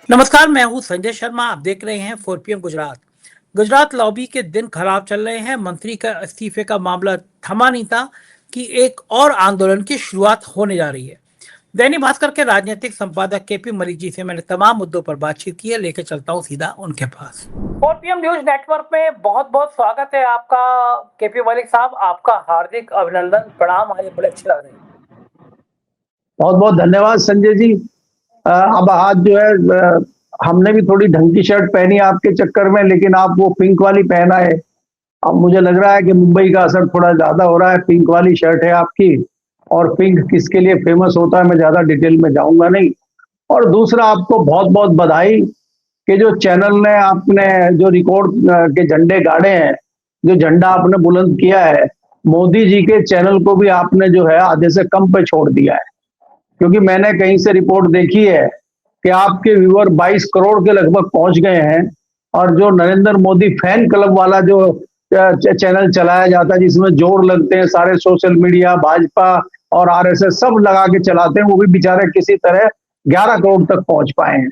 नमस्कार, मैं हूं संजय शर्मा। आप देख रहे हैं 4 PM गुजरात। गुजरात लॉबी के दिन खराब चल रहे हैं। मंत्री का इस्तीफे का मामला थमा नहीं था कि एक और आंदोलन की शुरुआत होने जा रही है। दैनिक भास्कर के राजनीतिक संपादक केपी मलिक जी से मैंने तमाम मुद्दों पर बातचीत की है। लेके चलता हूं सीधा उनके पास। 4 PM न्यूज नेटवर्क में बहुत बहुत स्वागत है आपका केपी मलिक साहब। आपका हार्दिक अभिनंदन, प्रणाम। आज बड़े अच्छे लग रहे हैं। बहुत बहुत धन्यवाद संजय जी। अब आज जो है हमने भी थोड़ी ढंग की शर्ट पहनी आपके चक्कर में, लेकिन आप वो पिंक वाली पहना है। अब मुझे लग रहा है कि मुंबई का असर थोड़ा ज्यादा हो रहा है। पिंक वाली शर्ट है आपकी, और पिंक किसके लिए फेमस होता है मैं ज्यादा डिटेल में जाऊंगा नहीं। और दूसरा, आपको बहुत बहुत बधाई कि जो चैनल ने आपने जो रिकॉर्ड के झंडे गाड़े हैं, जो झंडा आपने बुलंद किया है, मोदी जी के चैनल को भी आपने जो है आधे से कम पे छोड़ दिया है। क्योंकि मैंने कहीं से रिपोर्ट देखी है कि आपके व्यूअर 22 करोड़ के लगभग पहुंच गए हैं। और जो नरेंद्र मोदी फैन क्लब वाला जो चैनल चलाया जाता है, जिसमें जोर लगते हैं सारे सोशल मीडिया, भाजपा और आरएसएस सब लगा के चलाते हैं, वो भी बेचारे किसी तरह 11 करोड़ तक पहुंच पाए हैं।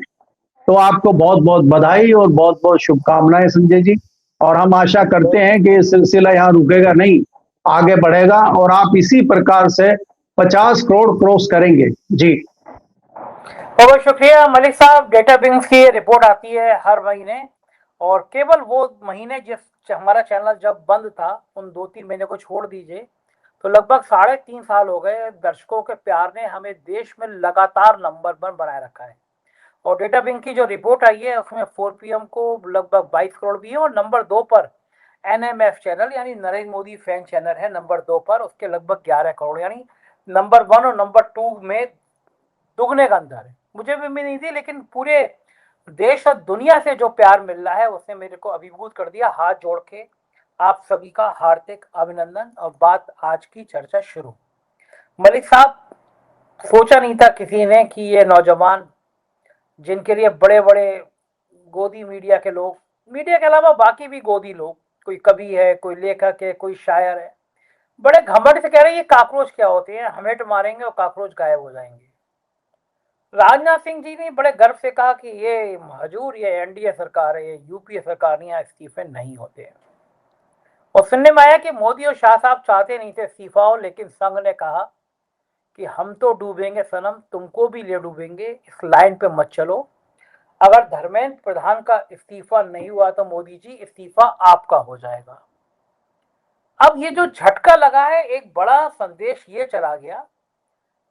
तो आपको बहुत बहुत बधाई और बहुत बहुत शुभकामनाएं संजय जी। और हम आशा करते हैं कि ये सिलसिला यहाँ रुकेगा नहीं, आगे बढ़ेगा और आप इसी प्रकार से 50 करोड़ क्रॉस करेंगे जी। बहुत शुक्रिया मलिक साहब। डेटा बिंग्स की रिपोर्ट आती है हर महीने, और केवल वो महीने जिस हमारा चैनल जब बंद था उन 2-3 महीने को छोड़ दीजिए तो लगभग 3.5 साल हो गए। दर्शकों के प्यार ने हमें देश में लगातार नंबर 1 बनाए रखा है। और डेटा बिंग की जो रिपोर्ट आई है उसमें 4 PM को लगभग 22 करोड़ भी है, और नंबर 2 पर NMF चैनल यानी नरेंद्र मोदी फैन चैनल है नंबर 2 पर, उसके लगभग 11 करोड़। यानी नंबर 1 और नंबर 2 में दुगने का अंतर है। मुझे भी उम्मीद नहीं थी, लेकिन पूरे देश और दुनिया से जो प्यार मिल रहा है उसने मेरे को अभिभूत कर दिया। हाथ जोड़ के आप सभी का हार्दिक अभिनंदन। और बात आज की चर्चा शुरू। मलिक साहब, सोचा नहीं था किसी ने कि ये नौजवान, जिनके लिए बड़े बड़े गोदी मीडिया के लोग, मीडिया के अलावा बाकी भी गोदी लोग, कोई कवि है, कोई लेखक है, कोई शायर है, बड़े घमंड से कह रहे हैं ये काकरोच क्या होते हैं, हमें तो मारेंगे और काकरोच गायब हो जाएंगे। राजनाथ सिंह जी ने बड़े गर्व से कहा कि ये हजूर, ये एनडीए सरकार है, ये यूपीए सरकार नहीं, इस्तीफे नहीं होते हैं। और सुनने में आया कि मोदी और शाह साहब चाहते नहीं थे इस्तीफा हो, लेकिन संघ ने कहा कि हम तो डूबेंगे सनम, तुमको भी ले डूबेंगे, इस लाइन पे मत चलो। अगर धर्मेंद्र प्रधान का इस्तीफा नहीं हुआ तो मोदी जी इस्तीफा आपका हो जाएगा। अब ये जो झटका लगा है, एक बड़ा संदेश ये चला गया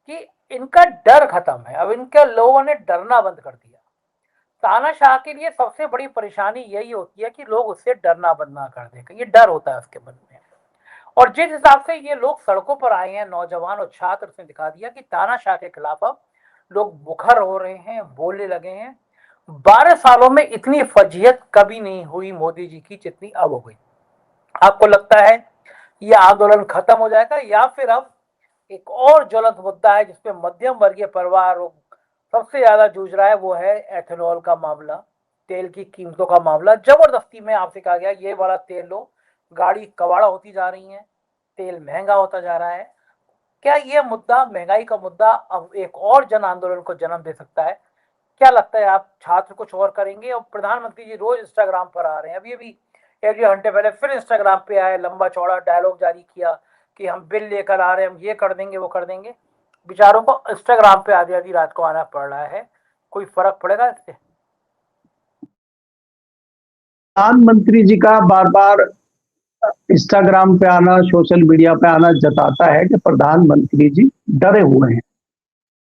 कि इनका डर खत्म है। अब इनके लोगों ने डरना बंद कर दिया। तानाशाह के लिए सबसे बड़ी परेशानी यही होती है कि लोग उससे डरना बंद ना कर दें, ये डर होता है उसके मन में। और जिस हिसाब से ये लोग सड़कों पर आए हैं, नौजवान और छात्र, उसने दिखा दिया कि तानाशाह के खिलाफ अब लोग मुखर हो रहे हैं, बोलने लगे हैं। 12 सालों में इतनी फजीहत कभी नहीं हुई मोदी जी की जितनी अब हो गई। आपको लगता है ये आंदोलन खत्म हो जाएगा, या फिर अब एक और ज्वलंत मुद्दा है जिसपे मध्यम वर्गीय परिवार सबसे ज्यादा जूझ रहा है, वो है एथेनॉल का मामला, तेल की कीमतों का मामला। जबरदस्ती में आपसे कहा गया ये वाला तेल लो, गाड़ी कबाड़ा होती जा रही है, तेल महंगा होता जा रहा है। क्या ये मुद्दा, महंगाई का मुद्दा, अब एक और जन आंदोलन को जन्म दे सकता है? क्या लगता है, आप छात्र कुछ और करेंगे? और प्रधानमंत्री जी रोज इंस्टाग्राम पर आ रहे हैं, अभी 1 घंटे पहले फिर इंस्टाग्राम पे आए, लंबा चौड़ा डायलॉग जारी किया कि हम बिल लेकर आ रहे हैं, हम ये कर देंगे, वो कर देंगे। बेचारों को इंस्टाग्राम पे आधी आधी रात को आना पड़ रहा है। कोई फर्क पड़ेगा इससे? प्रधानमंत्री जी का बार बार इंस्टाग्राम पे आना, सोशल मीडिया पे आना जताता है कि प्रधानमंत्री जी डरे हुए हैं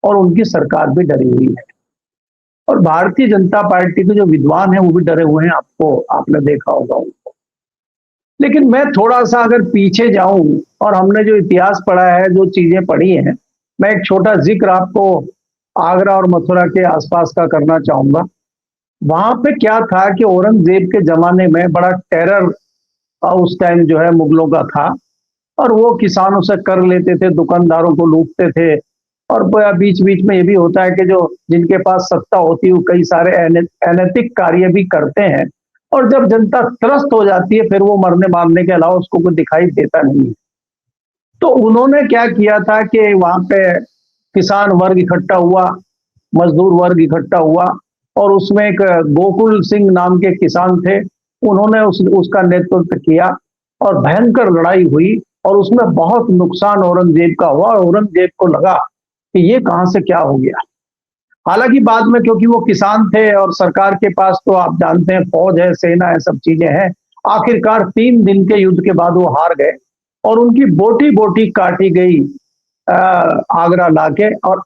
और उनकी सरकार भी डरी हुई है। और भारतीय जनता पार्टी के जो विद्वान हैं वो भी डरे हुए हैं, आपने देखा होगा उनको। लेकिन मैं थोड़ा सा अगर पीछे जाऊं, और हमने जो इतिहास पढ़ा है, जो चीजें पढ़ी हैं, मैं एक छोटा जिक्र आपको आगरा और मथुरा के आसपास का करना चाहूंगा। वहां पे क्या था कि औरंगजेब के जमाने में बड़ा टेरर उस टाइम जो है मुगलों का था, और वो किसानों से कर लेते थे, दुकानदारों को लूटते थे। और बीच बीच में ये भी होता है कि जो जिनके पास सत्ता होती है वो कई सारे अनैतिक कार्य भी करते हैं। और जब जनता त्रस्त हो जाती है फिर वो मरने मारने के अलावा उसको कुछ दिखाई देता नहीं है। तो उन्होंने क्या किया था कि वहां पे किसान वर्ग इकट्ठा हुआ, मजदूर वर्ग इकट्ठा हुआ, और उसमें एक गोकुल सिंह नाम के किसान थे, उन्होंने उसका नेतृत्व किया और भयंकर लड़ाई हुई और उसमें बहुत नुकसान औरंगजेब का हुआ और औरंगजेब को लगा कि ये कहां से क्या हो गया। हालांकि बाद में क्योंकि वो किसान थे और सरकार के पास तो आप जानते हैं फौज है, सेना है, सब चीजें हैं, आखिरकार 3 दिन के युद्ध के बाद वो हार गए और उनकी बोटी बोटी काटी गई आगरा लाके। और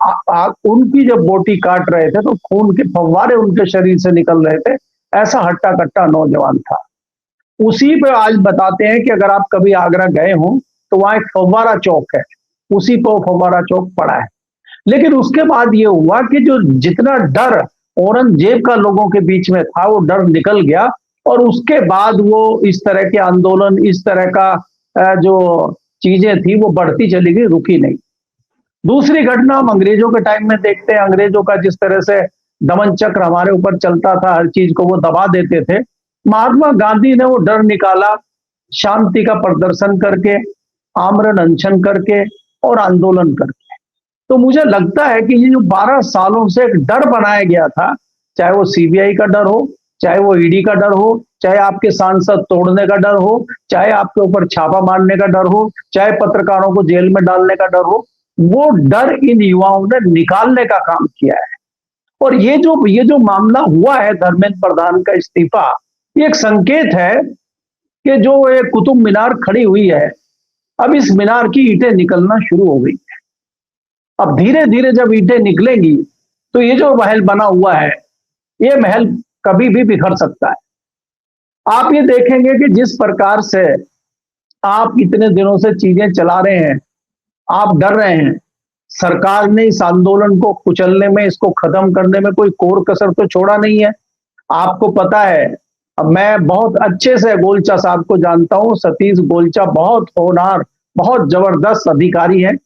उनकी जब बोटी काट रहे थे तो खून के फव्वारे उनके शरीर से निकल रहे थे। ऐसा हट्टा कट्टा नौजवान था। उसी पे आज बताते हैं कि अगर आप कभी आगरा गए हो तो वहां एक फव्वारा चौक है, उसी पर फव्वारा चौक पड़ा है। लेकिन उसके बाद ये हुआ कि जो जितना डर औरंगजेब का लोगों के बीच में था वो डर निकल गया और उसके बाद वो इस तरह के आंदोलन, इस तरह का जो चीजें थी वो बढ़ती चली गई, रुकी नहीं। दूसरी घटना हम अंग्रेजों के टाइम में देखते हैं, अंग्रेजों का जिस तरह से दमन चक्र हमारे ऊपर चलता था, हर चीज को वो दबा देते थे। महात्मा गांधी ने वो डर निकाला शांति का प्रदर्शन करके, आमरण अनशन करके और आंदोलन करके। तो मुझे लगता है कि ये जो 12 सालों से एक डर बनाया गया था, चाहे वो सीबीआई का डर हो, चाहे वो ईडी का डर हो, चाहे आपके सांसद तोड़ने का डर हो, चाहे आपके ऊपर छापा मारने का डर हो, चाहे पत्रकारों को जेल में डालने का डर हो, वो डर इन युवाओं ने निकालने का काम किया है। और ये जो मामला हुआ है धर्मेंद्र प्रधान का इस्तीफा, ये एक संकेत है कि जो एक कुतुब मीनार खड़ी हुई है, अब इस मीनार की ईंटें निकलना शुरू हो गई। अब धीरे धीरे जब ईंटें निकलेंगी तो ये जो महल बना हुआ है, ये महल कभी भी बिखर सकता है। आप ये देखेंगे कि जिस प्रकार से आप इतने दिनों से चीजें चला रहे हैं, आप डर रहे हैं, सरकार ने इस आंदोलन को कुचलने में, इसको खत्म करने में कोई कोर कसर तो छोड़ा नहीं है। आपको पता है, अब मैं बहुत अच्छे से गोलचा साहब को जानता हूं। सतीश गोलचा बहुत होनहार, बहुत जबरदस्त अधिकारी हैं।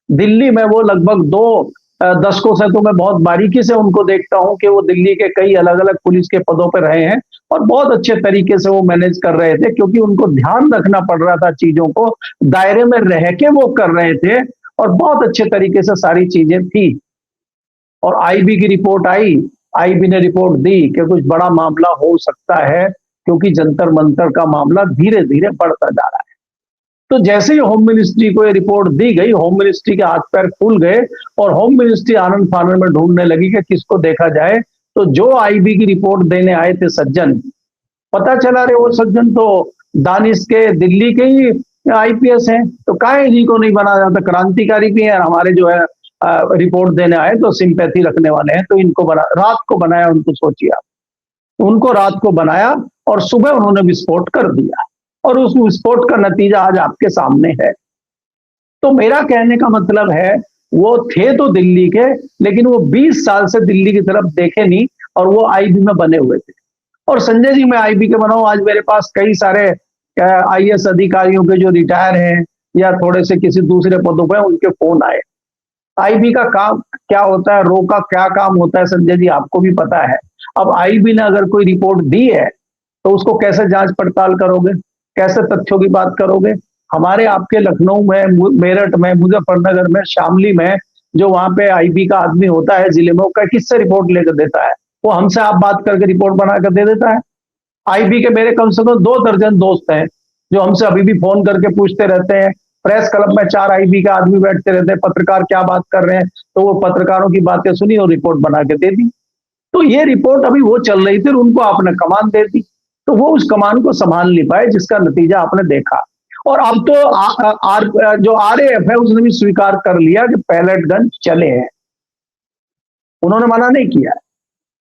दिल्ली में वो लगभग 2 दशकों से तो मैं बहुत बारीकी से उनको देखता हूं कि वो दिल्ली के कई अलग अलग पुलिस के पदों पर रहे हैं और बहुत अच्छे तरीके से वो मैनेज कर रहे थे, क्योंकि उनको ध्यान रखना पड़ रहा था, चीजों को दायरे में रह के वो कर रहे थे और बहुत अच्छे तरीके से सारी चीजें थी। और आईबी की रिपोर्ट आई, आईबी ने रिपोर्ट दी कि कुछ बड़ा मामला हो सकता है, क्योंकि जंतर मंतर का मामला धीरे धीरे बढ़ता जा रहा है। तो जैसे ही होम मिनिस्ट्री को ये रिपोर्ट दी गई, होम मिनिस्ट्री के हाथ पैर खुल गए और होम मिनिस्ट्री आनंद फानन में ढूंढने लगी कि किसको देखा जाए। तो जो आईबी की रिपोर्ट देने आए थे सज्जन, पता चला रे वो सज्जन तो दानिश के दिल्ली के ही आईपीएस हैं। तो काहे इन्हीं को नहीं बनाया जाता, क्रांतिकारी भी है, हमारे जो है रिपोर्ट देने आए तो सिंपैथी रखने वाले हैं, तो इनको रात को बनाया। उनको सोचिए आप, उनको रात को बनाया और सुबह उन्होंने विस्फोट कर दिया और उस विस्फोट का नतीजा आज आपके सामने है। तो मेरा कहने का मतलब है, वो थे तो दिल्ली के, लेकिन वो 20 साल से दिल्ली की तरफ देखे नहीं और वो आईबी में बने हुए थे। और संजय जी, मैं आईबी के बना हूं। आज मेरे पास कई सारे आईएएस अधिकारियों के जो रिटायर हैं या थोड़े से किसी दूसरे पदों पर, उनके फोन आए। आईबी का काम क्या होता है, रो का क्या काम होता है, संजय जी आपको भी पता है। अब आईबी ने अगर कोई रिपोर्ट दी है तो उसको कैसे जांच पड़ताल करोगे, कैसे तथ्यों की बात करोगे। हमारे आपके लखनऊ में, मेरठ में, मुजफ्फरनगर में, शामली में जो वहां पे आईबी का आदमी होता है जिले में, वो किससे रिपोर्ट लेकर देता है? वो हमसे आप बात करके रिपोर्ट बना कर दे देता है। आईबी के मेरे कम से कम 2 दर्जन दोस्त हैं जो हमसे अभी भी फोन करके पूछते रहते हैं। प्रेस क्लब में 4 आईबी के आदमी बैठते रहते हैं, पत्रकार क्या बात कर रहे हैं, तो वो पत्रकारों की बातें सुनी और रिपोर्ट बना के दे दी। तो ये रिपोर्ट अभी वो चल रही थी, उनको आपने कमान दे दी, तो वो उस कमान को संभाल नहीं पाए, जिसका नतीजा आपने देखा। और अब तो जो आरएएफ है उसने भी स्वीकार कर लिया कि पैलेट गन चले हैं, उन्होंने मना नहीं किया।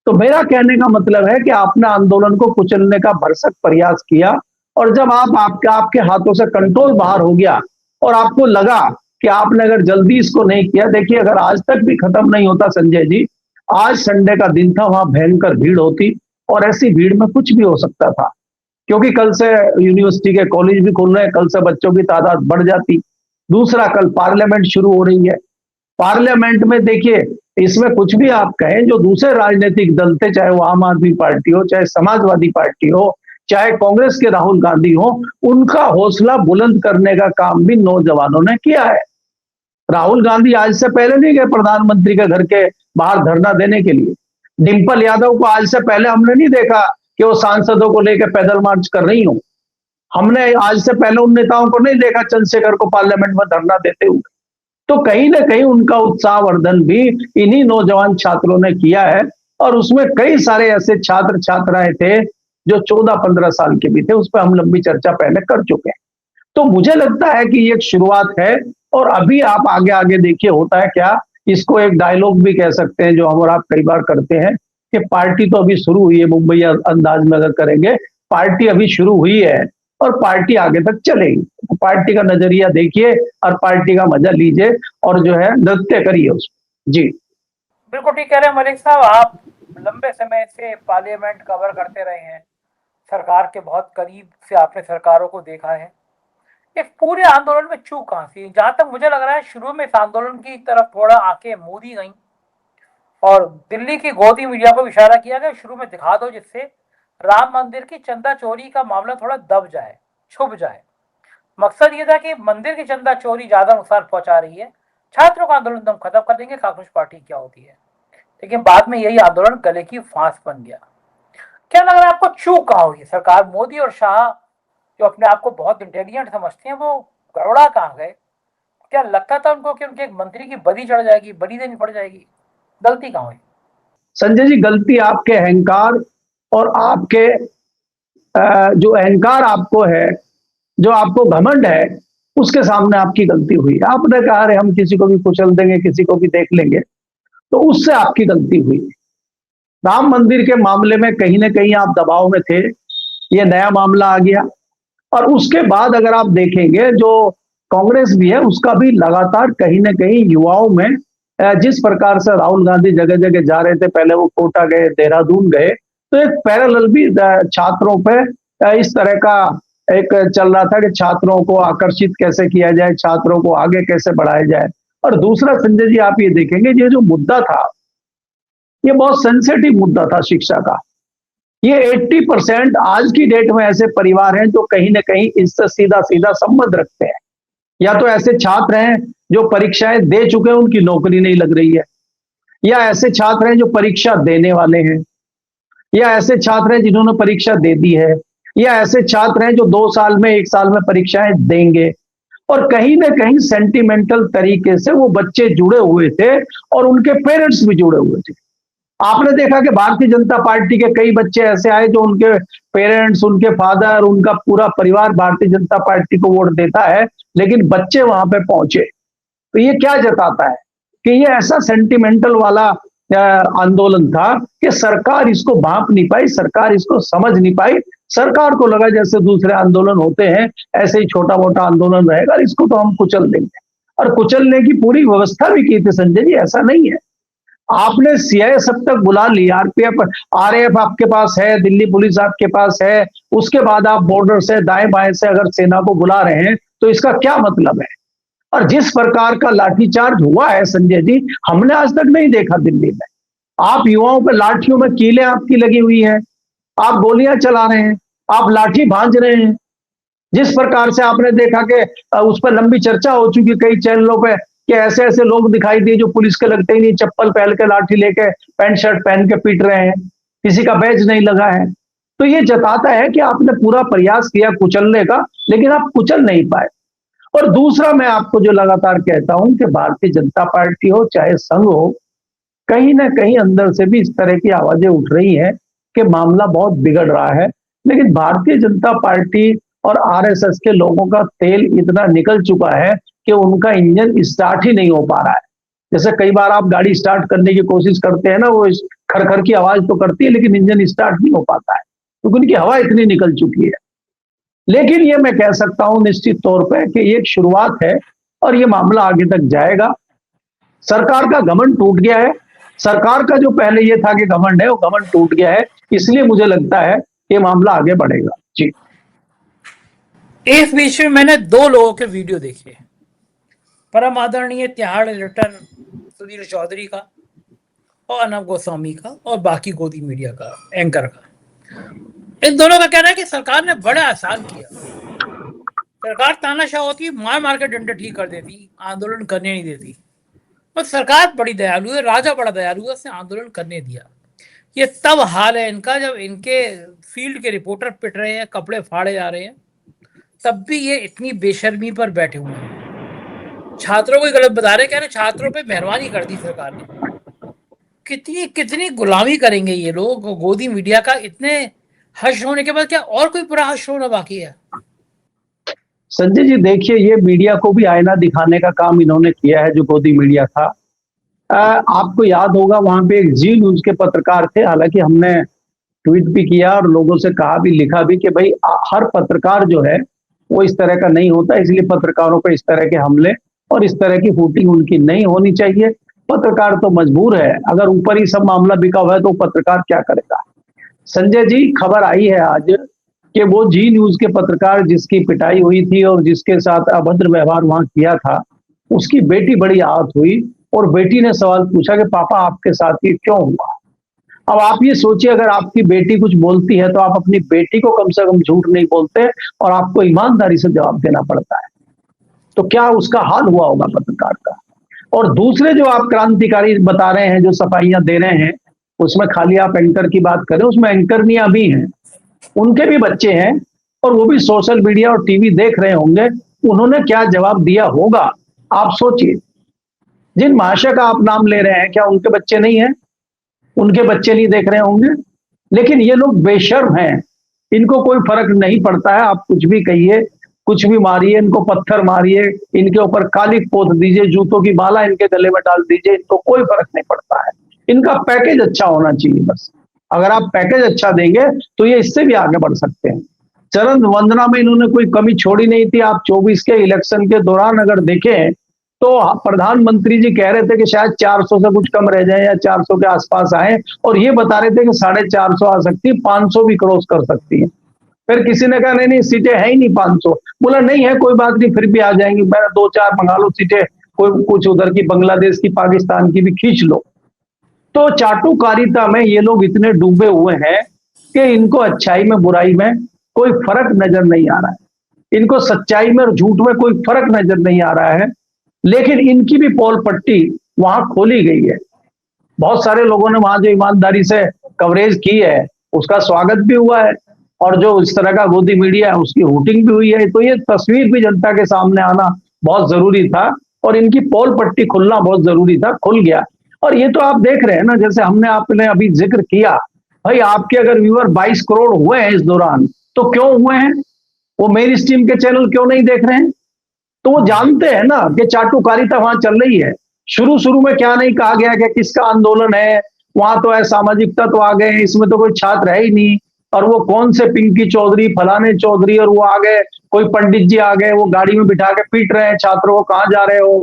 तो मेरा कहने का मतलब है कि आपने आंदोलन को कुचलने का भरसक प्रयास किया और जब आपके हाथों से कंट्रोल बाहर हो गया और आपको लगा कि आपने अगर जल्दी इसको नहीं किया, देखिए अगर आज तक भी खत्म नहीं होता संजय जी, आज संडे का दिन था, वहां भयंकर भीड़ होती और ऐसी भीड़ में कुछ भी हो सकता था, क्योंकि कल से यूनिवर्सिटी के कॉलेज भी खुल रहे हैं, कल से बच्चों की तादाद बढ़ जाती। दूसरा, कल पार्लियामेंट शुरू हो रही है। पार्लियामेंट में देखिए, इसमें कुछ भी आप कहें, जो दूसरे राजनीतिक दल थे, चाहे वो आम आदमी पार्टी हो, चाहे समाजवादी पार्टी हो, चाहे कांग्रेस के राहुल गांधी हो, उनका हौसला बुलंद करने का काम भी नौजवानों ने किया है। राहुल गांधी आज से पहले नहीं गए प्रधानमंत्री के घर के बाहर धरना देने के लिए। डिंपल यादव को आज से पहले हमने नहीं देखा कि वो सांसदों को लेकर पैदल मार्च कर रही हो। हमने आज से पहले उन नेताओं को नहीं देखा चंद्रशेखर को पार्लियामेंट में धरना देते हुए। तो कहीं ना कहीं उनका उत्साहवर्धन भी इन्हीं नौजवान छात्रों ने किया है, और उसमें कई सारे ऐसे छात्र छात्राएं थे जो 14-15 साल के भी थे। उस पर हम लंबी चर्चा पहले कर चुके हैं। तो मुझे लगता है कि ये एक शुरुआत है, और अभी आप आगे आगे देखिए होता है क्या। इसको एक डायलॉग भी कह सकते हैं जो हम और आप कई बार करते हैं कि पार्टी तो अभी शुरू हुई है। मुंबई अंदाज में अगर करेंगे, पार्टी अभी शुरू हुई है और पार्टी आगे तक चलेगी। तो पार्टी का नजरिया देखिए और पार्टी का मजा लीजिए और जो है नृत्य करिए उसमें। जी बिल्कुल ठीक कह रहे हैं मलिक साहब। आप लंबे समय से पार्लियामेंट कवर करते रहे हैं, सरकार के बहुत करीब से आपने सरकारों को देखा है। इस पूरे आंदोलन में चूक कहाँ थी? जहां तक मुझे लग रहा है शुरू में इस आंदोलन की तरफ थोड़ा आंखें मूंदी गई और दिल्ली की गोदी मीडिया को इशारा किया गया शुरू में दिखा दो, जिससे राम मंदिर की चंदा चोरी का मामला थोड़ा दब जाए, छुप जाए। मकसद ये था कि मंदिर की चंदा चोरी ज्यादा नुकसान पहुंचा रही है, छात्रों का आंदोलन हम खत्म कर देंगे, कांग्रेस पार्टी क्या होती है। लेकिन बाद में यही आंदोलन गले की फांस बन गया। क्या लग रहा है आपको, चूक कहाँ हुई? सरकार मोदी और शाह जो अपने आप को बहुत इंटेलिजेंट समझते हैं, वो गड़बड़ा कहाँ गए? क्या लगता था उनको कि उनके एक मंत्री की बदी चढ़ जाएगी, बदी देनी पड़ जाएगी? गलती कहाँ हुई? संजय जी, गलती आपके अहंकार और आपके जो अहंकार आपको है, जो आपको घमंड है, उसके सामने आपकी गलती हुई। आपने कहा अरे हम किसी को भी कुचल देंगे, किसी को भी देख लेंगे, तो उससे आपकी गलती हुई। राम मंदिर के मामले में कहीं ना कहीं आप दबाव में थे, ये नया मामला आ गया। और उसके बाद अगर आप देखेंगे जो कांग्रेस भी है उसका भी लगातार कहीं ना कहीं युवाओं में जिस प्रकार से राहुल गांधी जगह जगह जा रहे थे, पहले वो कोटा गए, देहरादून गए, तो एक पैरेलल भी छात्रों पे इस तरह का एक चल रहा था कि छात्रों को आकर्षित कैसे किया जाए, छात्रों को आगे कैसे बढ़ाया जाए। और दूसरा संजय जी, आप ये देखेंगे ये जो मुद्दा था, ये बहुत सेंसिटिव मुद्दा था शिक्षा का। ये 80% आज की डेट में ऐसे परिवार हैं जो कहीं ना कहीं इससे सीधा सीधा संबंध रखते हैं। या तो ऐसे छात्र हैं जो परीक्षाएं दे चुके हैं, उनकी नौकरी नहीं लग रही है, या ऐसे छात्र हैं जो परीक्षा देने वाले हैं, या ऐसे छात्र हैं जिन्होंने परीक्षा दे दी है, या ऐसे छात्र हैं जो 2 साल में 1 साल में परीक्षाएं देंगे। और कहीं ना कहीं सेंटिमेंटल तरीके से वो बच्चे जुड़े हुए थे और उनके पेरेंट्स भी जुड़े हुए थे। आपने देखा कि भारतीय जनता पार्टी के कई बच्चे ऐसे आए जो उनके पेरेंट्स, उनके फादर, उनका पूरा परिवार भारतीय जनता पार्टी को वोट देता है, लेकिन बच्चे वहां पे पहुंचे। तो ये क्या जताता है कि ये ऐसा सेंटिमेंटल वाला आंदोलन था कि सरकार इसको भांप नहीं पाई, सरकार इसको समझ नहीं पाई। सरकार को लगा जैसे दूसरे आंदोलन होते हैं ऐसे ही छोटा मोटा आंदोलन रहेगा, इसको तो हम कुचल देंगे। और कुचलने की पूरी व्यवस्था भी की थी संजय जी, ऐसा नहीं है। आपने सीआईए सब तक बुला ली, आरपीएफ, आरएएफ आपके पास है, दिल्ली पुलिस आपके पास है, उसके बाद आप बॉर्डर से दाएं बाएं से अगर सेना को बुला रहे हैं तो इसका क्या मतलब है? और जिस प्रकार का लाठीचार्ज हुआ है संजय जी, हमने आज तक नहीं देखा दिल्ली में। आप युवाओं पे लाठियों में कीलें आपकी लगी हुई हैं, आप गोलियां चला रहे हैं, आप लाठी भांज रहे हैं। जिस प्रकार से आपने देखा कि उस पर लंबी चर्चा हो चुकी कई चैनलों पे कि ऐसे ऐसे लोग दिखाई दिए जो पुलिस के लगते ही नहीं, चप्पल पहन के, लाठी लेके, पैंट शर्ट पहन के पीट रहे हैं, किसी का बैज नहीं लगा है। तो ये जताता है कि आपने पूरा प्रयास किया कुचलने का, लेकिन आप कुचल नहीं पाए। और दूसरा मैं आपको जो लगातार कहता हूं कि भारतीय जनता पार्टी हो चाहे संघ हो, कहीं ना कहीं अंदर से भी इस तरह की आवाजें उठ रही हैं कि मामला बहुत बिगड़ रहा है। लेकिन भारतीय जनता पार्टी और आरएसएस के लोगों का तेल इतना निकल चुका है कि उनका इंजन स्टार्ट ही नहीं हो पा रहा है। जैसे कई बार आप गाड़ी स्टार्ट करने की कोशिश करते हैं ना, वो खरखर की आवाज तो करती है लेकिन इंजन स्टार्ट नहीं हो पाता है, क्योंकि उनकी हवा इतनी निकल चुकी है। लेकिन ये मैं कह सकता हूं निश्चित तौर पे कि ये एक शुरुआत है और ये मामला आगे तक जाएगा। सरकार का घमंड टूट गया है। सरकार का जो पहले ये था कि घमंड है, वो घमंड टूट गया है। इसलिए मुझे लगता है ये मामला आगे बढ़ेगा। जी, इस बीच में मैंने 2 लोगों के वीडियो देखे, परम आदरणीय तिहाड़ रिटर्न सुधीर चौधरी का और अर्नब गोस्वामी का और बाकी गोदी मीडिया का एंकर का। इन दोनों का कहना है कि सरकार ने बड़ा आसान किया। सरकार तानाशाह होती, मार मार के डंडे ठीक कर देती, आंदोलन करने नहीं देती। और सरकार बड़ी दयालु है, राजा बड़ा दयालु है, उसने आंदोलन करने दिया। ये तब हाल है इनका जब इनके फील्ड के रिपोर्टर पिट रहे हैं, कपड़े फाड़े जा रहे हैं, तब भी ये इतनी बेशर्मी पर बैठे हुए हैं। छात्रों को गलत बता रहे, कह रहे छात्रों पे मेहरबानी कर दी सरकार ने। कितनी कितनी गुलामी करेंगे ये लोग गोदी मीडिया का। इतने हर्ष होने के बाद क्या और कोई पूरा हर्ष होना बाकी है? संजय जी देखिए, ये मीडिया को भी आईना दिखाने का काम इन्होंने किया है, जो गोदी मीडिया था। आपको याद होगा वहां पे एक जी न्यूज के पत्रकार थे, हालांकि हमने ट्वीट भी किया और लोगों से कहा भी, लिखा भी कि भाई हर पत्रकार जो है वो इस तरह का नहीं होता, इसलिए पत्रकारों पे इस तरह के हमले और इस तरह की फूटिंग उनकी नहीं होनी चाहिए। पत्रकार तो मजबूर है, अगर ऊपर ही सब मामला बिका हुआ है तो पत्रकार क्या करेगा। संजय जी, खबर आई है आज कि वो जी न्यूज के पत्रकार जिसकी पिटाई हुई थी और जिसके साथ अभद्र व्यवहार वहां किया था, उसकी बेटी बड़ी आहत हुई और बेटी ने सवाल पूछा कि पापा आपके साथ ये क्यों हुआ। अब आप ये सोचिए, अगर आपकी बेटी कुछ बोलती है तो आप अपनी बेटी को कम से कम झूठ नहीं बोलते और आपको ईमानदारी से जवाब देना पड़ता है, तो क्या उसका हाल हुआ होगा पत्रकार का। और दूसरे जो आप क्रांतिकारी बता रहे हैं, जो सफाइयां दे रहे हैं, उसमें खाली आप एंकर की बात करें, उसमें एंकरनियां भी हैं, उनके भी बच्चे हैं और वो भी सोशल मीडिया और टीवी देख रहे होंगे, उन्होंने क्या जवाब दिया होगा आप सोचिए। जिन महाशय का आप नाम ले रहे हैं, क्या उनके बच्चे नहीं हैं? उनके बच्चे नहीं देख रहे होंगे? लेकिन ये लोग बेशर्म हैं, इनको कोई फर्क नहीं पड़ता है। आप कुछ भी कहिए, कुछ भी मारिए, इनको पत्थर मारिए, इनके ऊपर काली पोत दीजिए, जूतों की माला इनके गले में डाल दीजिए, इनको कोई फर्क नहीं पड़ता है। इनका पैकेज अच्छा होना चाहिए बस। अगर आप पैकेज अच्छा देंगे तो ये इससे भी आगे बढ़ सकते हैं। चरण वंदना में इन्होंने कोई कमी छोड़ी नहीं थी। आप 24 के इलेक्शन के दौरान अगर देखें तो प्रधानमंत्री जी कह रहे थे कि शायद 400 से कुछ कम रह जाए या 400 के आसपास आए, और ये बता रहे थे कि 450 आ सकती है, 500 भी क्रॉस कर सकती है। फिर किसी ने कहा नहीं नहीं, सीटें है ही नहीं 500। बोला नहीं है, कोई बात नहीं, फिर भी आ जाएंगी, मैं 2-4 मंगा लो सीटें, कोई कुछ उधर की बांग्लादेश की पाकिस्तान की भी खींच लो। तो चाटुकारिता में ये लोग इतने डूबे हुए हैं कि इनको अच्छाई में बुराई में कोई फर्क नजर नहीं आ रहा है, इनको सच्चाई में और झूठ में कोई फर्क नजर नहीं आ रहा है। लेकिन इनकी भी पोल पट्टी वहां खोली गई है। बहुत सारे लोगों ने वहां जो ईमानदारी से कवरेज की है उसका स्वागत भी हुआ है, और जो इस तरह का गोदी मीडिया है उसकी हुटिंग भी हुई है। तो ये तस्वीर भी जनता के सामने आना बहुत जरूरी था और इनकी पोल पट्टी खुलना बहुत जरूरी था, खुल गया। और ये तो आप देख रहे हैं ना, जैसे हमने आपने अभी जिक्र किया, भाई आपके अगर व्यूअर 22 करोड़ हुए हैं इस दौरान, तो क्यों हुए हैं? वो मेन स्ट्रीम के चैनल क्यों नहीं देख रहे हैं? तो वो जानते हैं ना कि चाटुकारिता वहां चल रही है। शुरू शुरू में क्या नहीं कहा गया कि किसका आंदोलन है, वहां तो है सामाजिक तत्व आ गए, इसमें तो कोई छात्र है ही नहीं, और वो कौन से पिंकी चौधरी फलाने चौधरी और वो आ गए, कोई पंडित जी आ गए, वो गाड़ी में बिठा के पीट रहे हैं छात्रों को, कहां जा रहे हो।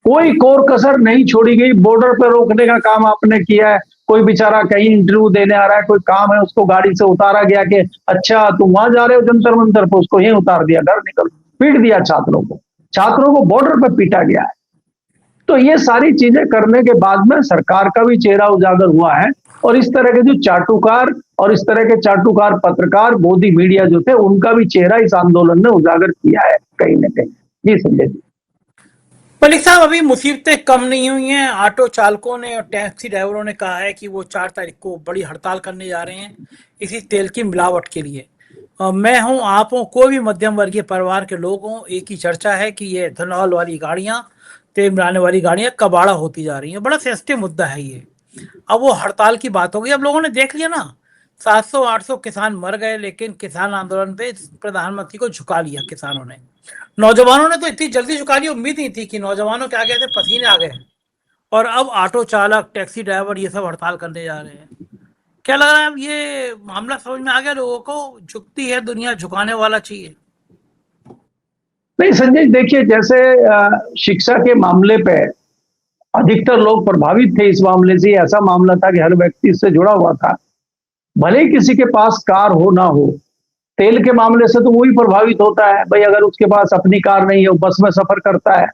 कोई कोर कसर नहीं छोड़ी गई। बॉर्डर पर रोकने का काम आपने किया है, कोई बेचारा कहीं इंटरव्यू देने आ रहा है, कोई काम है, उसको गाड़ी से उतारा गया कि अच्छा तुम वहां जा रहे हो जंतर मंतर पर, उसको यहीं उतार दिया, घर निकल, पीट दिया छात्रों को, छात्रों को बॉर्डर पर पीटा गया है। तो ये सारी चीजें करने के बाद में सरकार का भी चेहरा उजागर हुआ है, और इस तरह के जो चाटुकार और इस तरह के चाटुकार पत्रकार गोदी मीडिया जो थे, उनका भी चेहरा इस आंदोलन ने उजागर किया है कहीं ना कहीं। जी संजय जी। मलिक साहब, अभी मुसीबतें कम नहीं हुई हैं। ऑटो चालकों ने और टैक्सी ड्राइवरों ने कहा है कि वो 4 तारीख को बड़ी हड़ताल करने जा रहे हैं इसी तेल की मिलावट के लिए। मैं हूं, आप हो, कोई भी मध्यम वर्गीय परिवार के लोग हों, एक ही चर्चा है कि ये इथेनॉल वाली गाड़ियां, तेल मिलाने वाली गाड़ियां कबाड़ा होती जा रही हैं। बड़ा सेंसिटिव मुद्दा है ये। अब वो हड़ताल की बात हो गई। अब लोगों ने देख लिया ना, 700-800 किसान मर गए, लेकिन किसान आंदोलन पे प्रधानमंत्री को झुका लिया किसानों ने। नौजवानों ने तो इतनी जल्दी झुका लिया, उम्मीद नहीं थी कि नौजवानों के आगे थे, पसीने आ गए। और अब ऑटो चालक, टैक्सी ड्राइवर ये सब हड़ताल करने जा रहे हैं। क्या लग रहा है अब ये मामला समझ में आ गया लोगों को? झुकती है दुनिया, झुकाने वाला चाहिए। नहीं संजय, देखिए जैसे शिक्षा के मामले पे अधिकतर लोग प्रभावित थे इस मामले से। ऐसा मामला था कि हर व्यक्ति इससे जुड़ा हुआ था, भले ही किसी के पास कार हो ना हो। तेल के मामले से तो वही प्रभावित होता है भाई, अगर उसके पास अपनी कार नहीं है, वो बस में सफर करता है,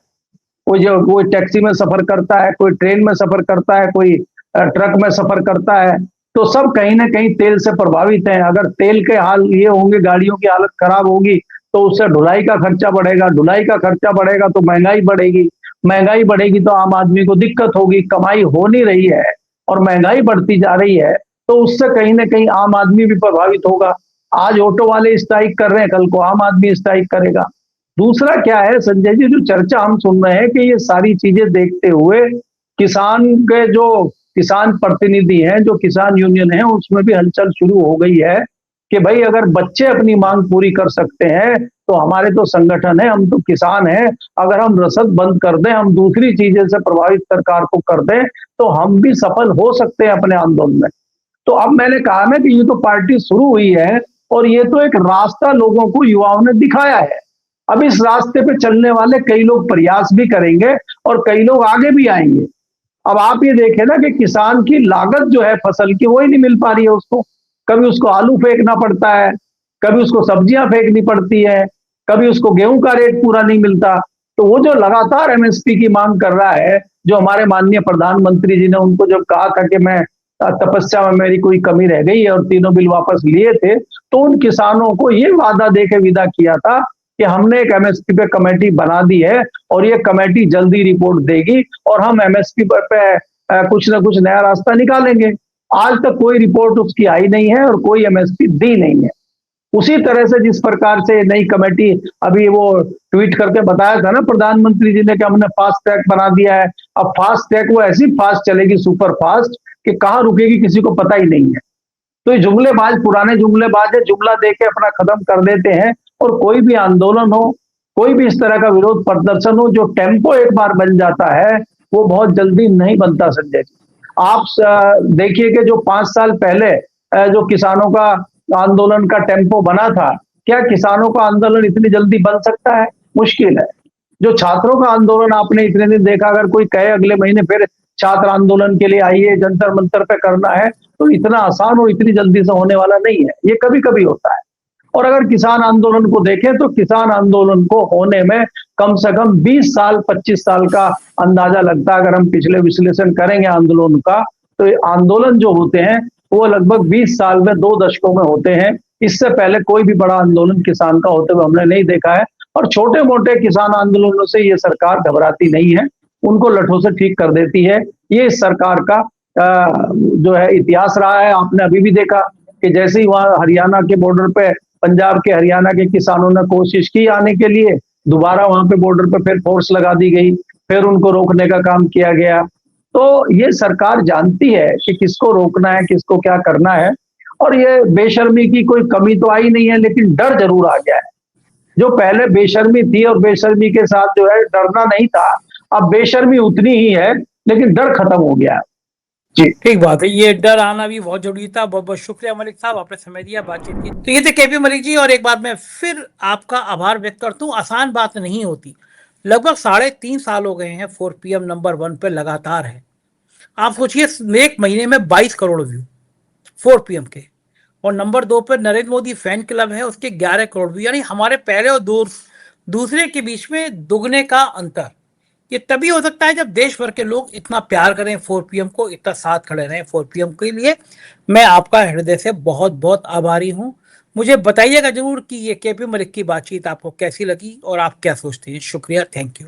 कोई टैक्सी में सफर करता है, कोई ट्रेन में सफर करता है, कोई ट्रक में सफर करता है, तो सब कहीं ना कहीं तेल से प्रभावित हैं। अगर तेल के हाल ये होंगे, गाड़ियों की हालत खराब होगी, तो उससे ढुलाई का खर्चा बढ़ेगा, ढुलाई का खर्चा बढ़ेगा तो महंगाई बढ़ेगी, महंगाई बढ़ेगी तो आम आदमी को दिक्कत होगी। कमाई हो नहीं रही है और महंगाई बढ़ती जा रही है, तो उससे कहीं ना कहीं आम आदमी भी प्रभावित होगा। आज ऑटो वाले स्ट्राइक कर रहे हैं, कल को आम आदमी स्ट्राइक करेगा। दूसरा क्या है संजय जी, जो चर्चा हम सुन रहे हैं कि ये सारी चीजें देखते हुए किसान के जो किसान प्रतिनिधि हैं, जो किसान यूनियन है, उसमें भी हलचल शुरू हो गई है कि भाई अगर बच्चे अपनी मांग पूरी कर सकते हैं तो हमारे तो संगठन है, हम तो किसान हैं, अगर हम रसद बंद कर दें, हम दूसरी चीजें से प्रभावित सरकार को कर दें, तो हम भी सफल हो सकते हैं अपने आंदोलन में। तो अब मैंने कहा ना कि ये तो पार्टी शुरू हुई है और ये तो एक रास्ता लोगों को, युवाओं ने दिखाया है। अब इस रास्ते पे चलने वाले कई लोग प्रयास भी करेंगे और कई लोग आगे भी आएंगे। अब आप ये देखें ना कि किसान की लागत जो है फसल की, वो ही नहीं मिल पा रही है उसको। कभी उसको आलू फेंकना पड़ता है, कभी उसको सब्जियां फेंकनी पड़ती है, कभी उसको गेहूं का रेट पूरा नहीं मिलता। तो वो जो लगातार एमएसपी की मांग कर रहा है, जो हमारे माननीय प्रधानमंत्री जी ने उनको जब कहा था कि मैं तपस्या में मेरी कोई कमी रह गई है और तीनों बिल वापस लिए थे, तो उन किसानों को ये वादा दे के विदा किया था कि हमने एक एमएसपी पे कमेटी बना दी है और ये कमेटी जल्दी रिपोर्ट देगी और हम एमएसपी पे कुछ ना कुछ नया रास्ता निकालेंगे। आज तक कोई रिपोर्ट उसकी आई नहीं है और कोई एमएसपी दी नहीं है। उसी तरह से जिस प्रकार से नई कमेटी, अभी वो ट्वीट करके बताया था ना प्रधानमंत्री जी ने कि हमने फास्ट ट्रैक बना दिया है। अब फास्ट ट्रैक वो ऐसी फास्ट चलेगी, सुपर फास्ट, कि कहाँ रुकेगी किसी को पता ही नहीं है। तो ये जुमलेबाज, पुराने जुमलेबाज है, जुमला देके अपना खत्म कर देते हैं। और कोई भी आंदोलन हो, कोई भी इस तरह का विरोध प्रदर्शन हो, जो टेम्पो एक बार बन जाता है वो बहुत जल्दी नहीं बनता संजय जी। आप देखिए कि जो 5 साल पहले जो किसानों का आंदोलन का टेम्पो बना था, क्या किसानों का आंदोलन इतनी जल्दी बन सकता है? मुश्किल है। जो छात्रों का आंदोलन आपने इतने दिन देखा, अगर कोई कहे अगले महीने फिर छात्र आंदोलन के लिए आइए, जंतर मंतर पे करना है, तो इतना आसान और इतनी जल्दी से होने वाला नहीं है। ये कभी कभी होता है। और अगर किसान आंदोलन को देखें तो किसान आंदोलन को होने में कम से कम 20 साल 25 साल का अंदाजा लगता है। अगर हम पिछले विश्लेषण करेंगे आंदोलन का, तो ये आंदोलन जो होते हैं वो लगभग 20 साल में 2 दशकों में होते हैं। इससे पहले कोई भी बड़ा आंदोलन किसान का होते हुए हमने नहीं देखा है। और छोटे मोटे किसान आंदोलनों से ये सरकार घबराती नहीं है, उनको लठों से ठीक कर देती है। ये इस सरकार का जो है इतिहास रहा है। आपने अभी भी देखा कि जैसे ही वहां हरियाणा के बॉर्डर पे, पंजाब के हरियाणा के किसानों ने कोशिश की आने के लिए, दोबारा वहां पे बॉर्डर पे फिर फोर्स लगा दी गई, फिर उनको रोकने का काम किया गया। तो ये सरकार जानती है कि किसको रोकना है, किसको क्या करना है। और ये बेशर्मी की कोई कमी तो आई नहीं है, लेकिन डर जरूर आ गया है। जो पहले बेशर्मी थी और बेशर्मी के साथ जो है डरना नहीं था, अब बेशर्मी उतनी ही है लेकिन डर खत्म हो गया है। जी ठीक बात है, ये डर आना भी बहुत जरूरी था। बहुत बहुत शुक्रिया मलिक साहब, आपने समय दिया बातचीत की। तो ये थे केपी मलिक जी। और एक बार मैं फिर आपका आभार व्यक्त करता हूँ। आसान बात नहीं होती। लगभग 3.5 साल हो गए हैं 4PM नंबर 1 पे लगातार है। आप सोचिए, एक महीने में 22 करोड़ व्यू 4PM के। और नंबर 2 पे नरेंद्र मोदी फैन क्लब है, उसके 11 करोड़ व्यू। यानी हमारे पहले और दूसरे के बीच में दुगने का अंतर। ये तभी हो सकता है जब देश भर के लोग इतना प्यार करें 4PM को, इतना साथ खड़े रहें 4PM के लिए। मैं आपका हृदय से बहुत बहुत आभारी हूं। मुझे बताइएगा जरूर कि ये केपी मलिक की बातचीत आपको कैसी लगी और आप क्या सोचते हैं। शुक्रिया, थैंक यू।